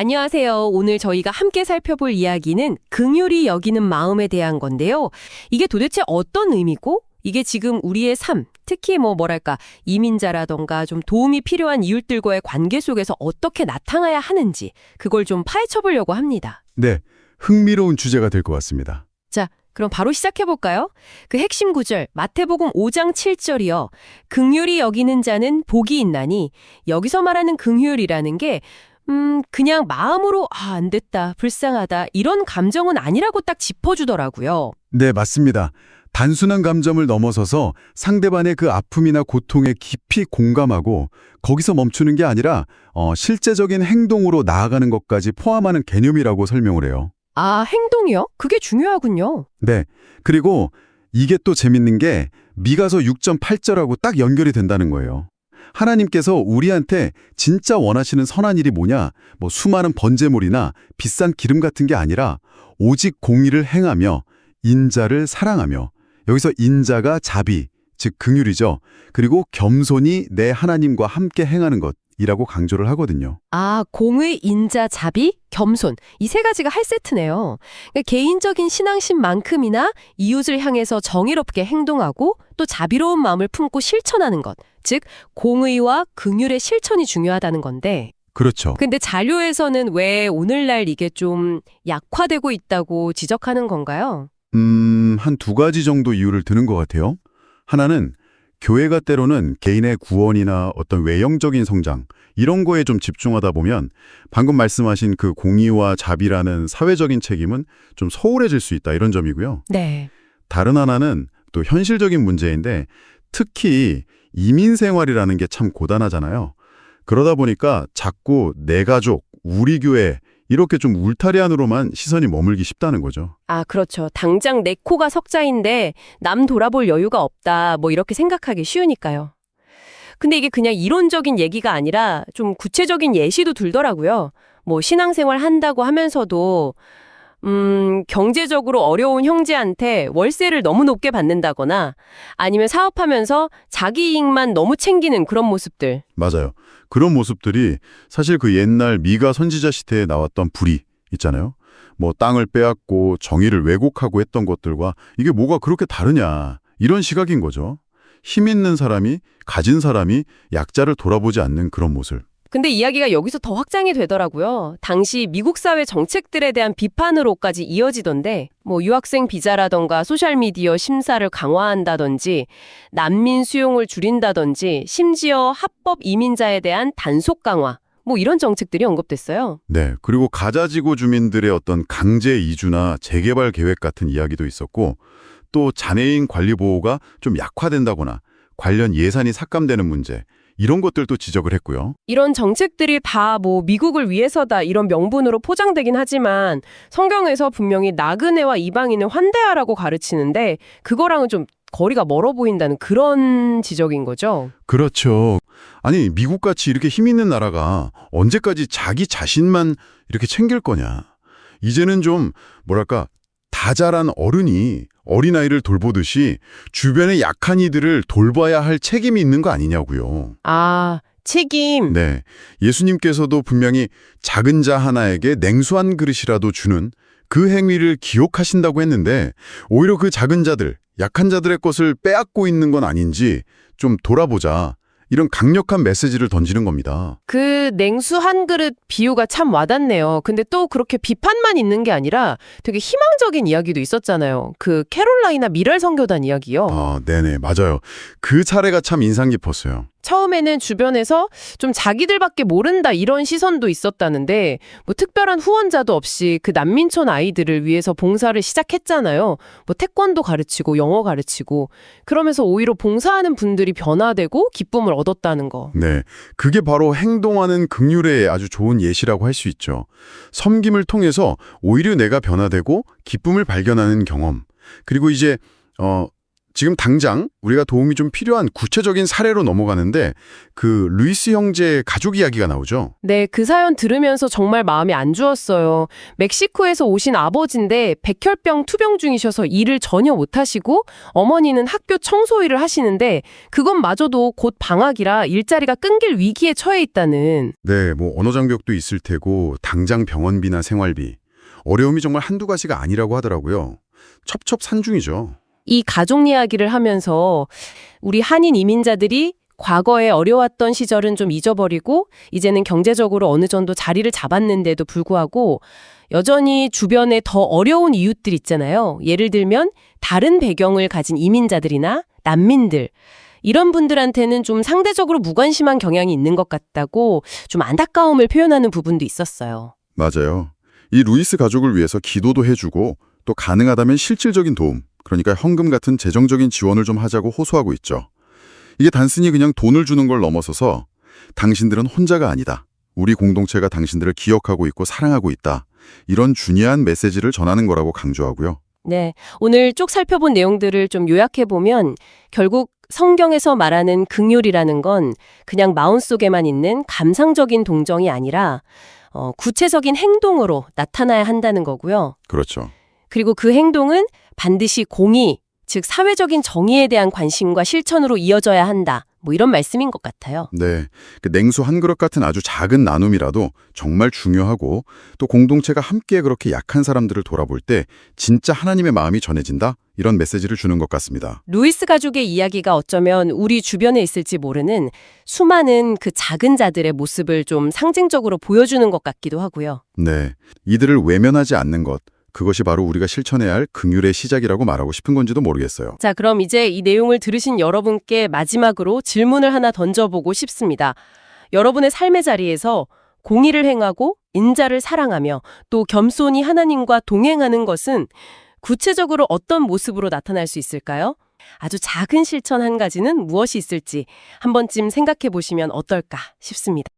안녕하세요. 오늘 저희가 함께 살펴볼 이야기는 긍휼히 여기는 마음에 대한 건데요. 이게 도대체 어떤 의미고 이게 지금 우리의 삶, 특히 뭐랄까 이민자라던가 좀 도움이 필요한 이웃들과의 관계 속에서 어떻게 나타나야 하는지 그걸 좀 파헤쳐 보려고 합니다. 네, 흥미로운 주제가 될 것 같습니다. 자, 그럼 바로 시작해 볼까요? 그 핵심 구절 마태복음 5장 7절이요. 긍휼히 여기는 자는 복이 있나니 여기서 말하는 긍휼이라는 게 그냥 마음으로 안 됐다, 불쌍하다 이런 감정은 아니라고 딱 짚어주더라고요. 네, 맞습니다. 단순한 감정을 넘어서서 상대방의 그 아픔이나 고통에 깊이 공감하고 거기서 멈추는 게 아니라 실제적인 행동으로 나아가는 것까지 포함하는 개념이라고 설명을 해요. 아, 행동이요? 그게 중요하군요. 네, 그리고 이게 또 재밌는 게 미가서 6.8절하고 딱 연결이 된다는 거예요. 하나님께서 우리한테 진짜 원하시는 선한 일이 뭐냐? 수많은 번제물이나 비싼 기름 같은 게 아니라 오직 공의를 행하며 인자를 사랑하며 여기서 인자가 자비, 즉 긍휼이죠. 그리고 겸손히 내 하나님과 함께 행하는 것이라고 강조를 하거든요. 아, 공의, 인자, 자비, 겸손 이 세 가지가 할 세트네요. 그러니까 개인적인 신앙심만큼이나 이웃을 향해서 정의롭게 행동하고 또 자비로운 마음을 품고 실천하는 것, 즉 공의와 긍휼의 실천이 중요하다는 건데 그렇죠. 근데 자료에서는 왜 오늘날 이게 좀 약화되고 있다고 지적하는 건가요? 한 두 가지 정도 이유를 드는 것 같아요. 하나는 교회가 때로는 개인의 구원이나 어떤 외형적인 성장 이런 거에 좀 집중하다 보면 방금 말씀하신 그 공의와 자비라는 사회적인 책임은 좀 소홀해질 수 있다 이런 점이고요. 네. 다른 하나는 또 현실적인 문제인데 특히 이민 생활이라는 게 참 고단하잖아요. 그러다 보니까 자꾸 내 가족, 우리 교회 이렇게 좀 울타리 안으로만 시선이 머물기 쉽다는 거죠. 아, 그렇죠. 당장 내 코가 석자인데 남 돌아볼 여유가 없다 이렇게 생각하기 쉬우니까요. 근데 이게 그냥 이론적인 얘기가 아니라 좀 구체적인 예시도 들더라고요. 신앙생활 한다고 하면서도 경제적으로 어려운 형제한테 월세를 너무 높게 받는다거나 아니면 사업하면서 자기 이익만 너무 챙기는 그런 모습들. 맞아요. 그런 모습들이 사실 그 옛날 미가 선지자 시대에 나왔던 불의 있잖아요. 땅을 빼앗고 정의를 왜곡하고 했던 것들과 이게 뭐가 그렇게 다르냐 이런 시각인 거죠. 힘 있는 사람이 가진 사람이 약자를 돌아보지 않는 그런 모습. 근데 이야기가 여기서 더 확장이 되더라고요. 당시 미국 사회 정책들에 대한 비판으로까지 이어지던데 유학생 비자라던가 소셜미디어 심사를 강화한다든지 난민 수용을 줄인다든지 심지어 합법 이민자에 대한 단속 강화 이런 정책들이 언급됐어요. 네, 그리고 가자지구 주민들의 어떤 강제 이주나 재개발 계획 같은 이야기도 있었고 또 장애인 관리 보호가 좀 약화된다거나 관련 예산이 삭감되는 문제 이런 것들도 지적을 했고요. 이런 정책들이 다 미국을 위해서다 이런 명분으로 포장되긴 하지만 성경에서 분명히 나그네와 이방인을 환대하라고 가르치는데 그거랑은 좀 거리가 멀어 보인다는 그런 지적인 거죠. 그렇죠. 아니 미국같이 이렇게 힘 있는 나라가 언제까지 자기 자신만 이렇게 챙길 거냐. 이제는 좀 다 자란 어른이 어린아이를 돌보듯이 주변의 약한 이들을 돌봐야 할 책임이 있는 거 아니냐고요. 아, 책임. 네, 예수님께서도 분명히 작은 자 하나에게 냉수 한 그릇이라도 주는 그 행위를 기억하신다고 했는데 오히려 그 작은 자들, 약한 자들의 것을 빼앗고 있는 건 아닌지 좀 돌아보자. 이런 강력한 메시지를 던지는 겁니다. 그 냉수 한 그릇 비유가 참 와닿네요. 근데 또 그렇게 비판만 있는 게 아니라 되게 희망적인 이야기도 있었잖아요. 그 캐롤라이나 미랄 선교단 이야기요. 아, 네네, 맞아요. 그 사례가 참 인상 깊었어요. 처음에는 주변에서 좀 자기들밖에 모른다 이런 시선도 있었다는데 특별한 후원자도 없이 그 난민촌 아이들을 위해서 봉사를 시작했잖아요. 태권도 가르치고 영어 가르치고 그러면서 오히려 봉사하는 분들이 변화되고 기쁨을 얻었다는 거. 네, 그게 바로 행동하는 긍휼의 아주 좋은 예시라고 할 수 있죠. 섬김을 통해서 오히려 내가 변화되고 기쁨을 발견하는 경험. 그리고 이제 지금 당장 우리가 도움이 좀 필요한 구체적인 사례로 넘어가는데 그 루이스 형제 가족 이야기가 나오죠. 네, 그 사연 들으면서 정말 마음이 안 좋았어요. 멕시코에서 오신 아버지인데 백혈병 투병 중이셔서 일을 전혀 못하시고 어머니는 학교 청소 일을 하시는데 그것마저도 곧 방학이라 일자리가 끊길 위기에 처해 있다는. 네, 뭐 언어 장벽도 있을 테고 당장 병원비나 생활비, 어려움이 정말 한두 가지가 아니라고 하더라고요. 첩첩산중이죠. 이 가족 이야기를 하면서 우리 한인 이민자들이 과거에 어려웠던 시절은 좀 잊어버리고 이제는 경제적으로 어느 정도 자리를 잡았는데도 불구하고 여전히 주변에 더 어려운 이웃들 있잖아요. 예를 들면 다른 배경을 가진 이민자들이나 난민들. 이런 분들한테는 좀 상대적으로 무관심한 경향이 있는 것 같다고 좀 안타까움을 표현하는 부분도 있었어요. 맞아요. 이 루이스 가족을 위해서 기도도 해주고 또 가능하다면 실질적인 도움, 그러니까 현금 같은 재정적인 지원을 좀 하자고 호소하고 있죠. 이게 단순히 그냥 돈을 주는 걸 넘어서서 당신들은 혼자가 아니다. 우리 공동체가 당신들을 기억하고 있고 사랑하고 있다. 이런 중요한 메시지를 전하는 거라고 강조하고요. 네, 오늘 쭉 살펴본 내용들을 좀 요약해보면 결국 성경에서 말하는 긍휼이라는 건 그냥 마음속에만 있는 감상적인 동정이 아니라 구체적인 행동으로 나타나야 한다는 거고요. 그렇죠. 그리고 그 행동은 반드시 공의, 즉 사회적인 정의에 대한 관심과 실천으로 이어져야 한다. 뭐 이런 말씀인 것 같아요. 네, 그 냉수 한 그릇 같은 아주 작은 나눔이라도 정말 중요하고 또 공동체가 함께 그렇게 약한 사람들을 돌아볼 때 진짜 하나님의 마음이 전해진다? 이런 메시지를 주는 것 같습니다. 루이스 가족의 이야기가 어쩌면 우리 주변에 있을지 모르는 수많은 그 작은 자들의 모습을 좀 상징적으로 보여주는 것 같기도 하고요. 네, 이들을 외면하지 않는 것, 그것이 바로 우리가 실천해야 할 긍휼의 시작이라고 말하고 싶은 건지도 모르겠어요. 자, 그럼 이제 이 내용을 들으신 여러분께 마지막으로 질문을 하나 던져보고 싶습니다. 여러분의 삶의 자리에서 공의를 행하고 인자를 사랑하며 또 겸손히 하나님과 동행하는 것은 구체적으로 어떤 모습으로 나타날 수 있을까요? 아주 작은 실천 한 가지는 무엇이 있을지 한 번쯤 생각해 보시면 어떨까 싶습니다.